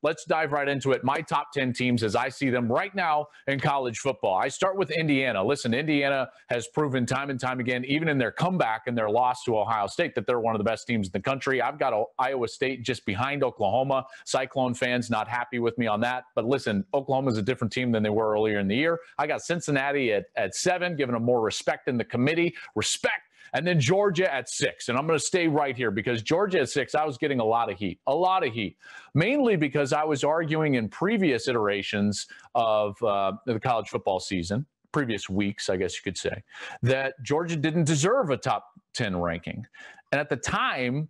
let's dive right into it. My top 10 teams as I see them right now in college football. I start with Indiana. Listen, Indiana has proven time and time again, even in their comeback and their loss to Ohio State, that they're one of the best teams in the country. I've got Iowa State just behind Oklahoma. Cyclone fans not happy with me on that. But listen, Oklahoma's a different team than they were earlier in the year. I got Cincinnati at 7, giving them more respect in the committee. Respect. And then Georgia at 6. And I'm going to stay right here because Georgia at 6, I was getting a lot of heat, mainly because I was arguing in previous iterations of the college football season, previous weeks, I guess you could say, that Georgia didn't deserve a top 10 ranking. And at the time,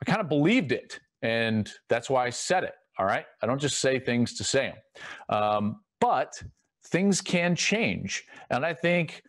I kind of believed it. And that's why I said it. All right. I don't just say things to say them. But things can change. And I think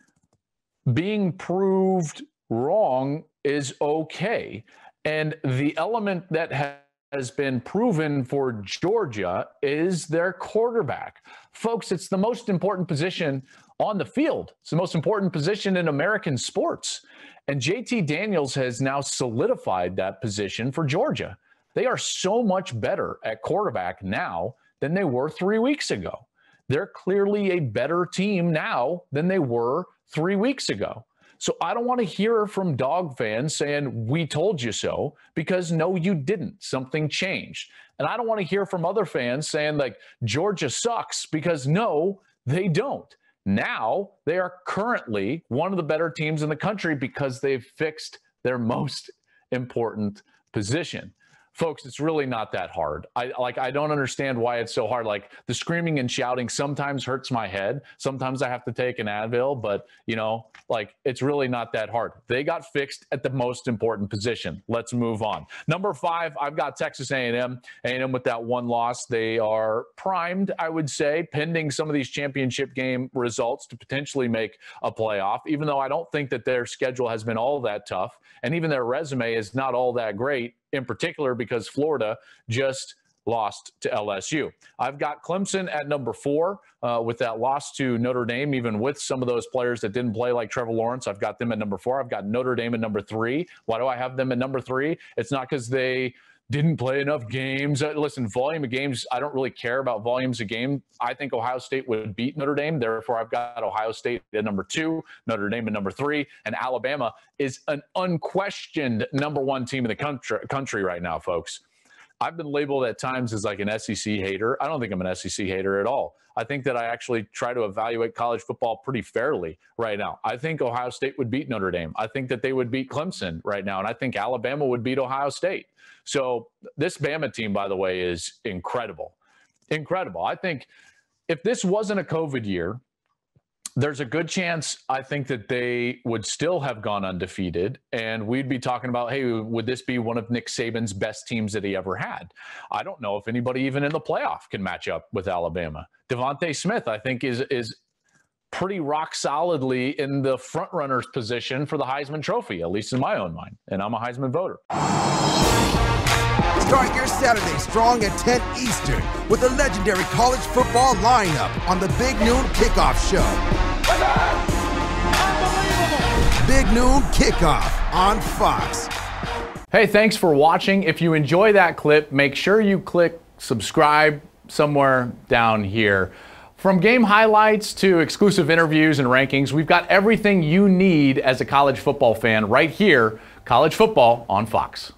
being proved wrong is okay. And the element that has been proven for Georgia is their quarterback. Folks, it's the most important position on the field. It's the most important position in American sports. And JT Daniels has now solidified that position for Georgia. They are so much better at quarterback now than they were 3 weeks ago. They're clearly a better team now than they were 3 weeks ago. So I don't want to hear from dog fans saying, we told you so, because no, you didn't. Something changed. And I don't want to hear from other fans saying, like, Georgia sucks, because no, they don't. Now they are currently one of the better teams in the country because they've fixed their most important position. Folks, it's really not that hard. I don't understand why it's so hard. Like, the screaming and shouting sometimes hurts my head. Sometimes I have to take an Advil, but it's really not that hard. They got fixed at the most important position. Let's move on. Number 5, I've got Texas A&M. A&M with that one loss. They are primed, I would say, pending some of these championship game results to potentially make a playoff, even though I don't think that their schedule has been all that tough. And even their resume is not all that great, in particular because Florida just lost to LSU. I've got Clemson at number 4 with that loss to Notre Dame, even with some of those players that didn't play like Trevor Lawrence. I've got them at number 4. I've got Notre Dame at number 3. Why do I have them at number 3? It's not because they didn't play enough games. Listen, volume of games, I don't really care about volumes of game. I think Ohio State would beat Notre Dame. Therefore, I've got Ohio State at number 2, Notre Dame at number 3, and Alabama is an unquestioned number 1 team in the country right now, folks. I've been labeled at times as like an SEC hater. I don't think I'm an SEC hater at all. I think that I actually try to evaluate college football pretty fairly right now. I think Ohio State would beat Notre Dame. I think that they would beat Clemson right now, and I think Alabama would beat Ohio State. So this Bama team, by the way, is incredible. Incredible. I think if this wasn't a COVID year, there's a good chance I think that they would still have gone undefeated, and we'd be talking about, hey, would this be one of Nick Saban's best teams that he ever had? I don't know if anybody even in the playoff can match up with Alabama. Devontae Smith, I think, is pretty rock solidly in the front runner's position for the Heisman Trophy, at least in my own mind, and I'm a Heisman voter. Start your Saturday strong at 10 Eastern with the legendary college football lineup on the Big Noon Kickoff Show. Big Noon Kickoff on Fox. Hey, thanks for watching. If you enjoy that clip, make sure you click subscribe somewhere down here. From game highlights to exclusive interviews and rankings, we've got everything you need as a college football fan right here, College Football on Fox.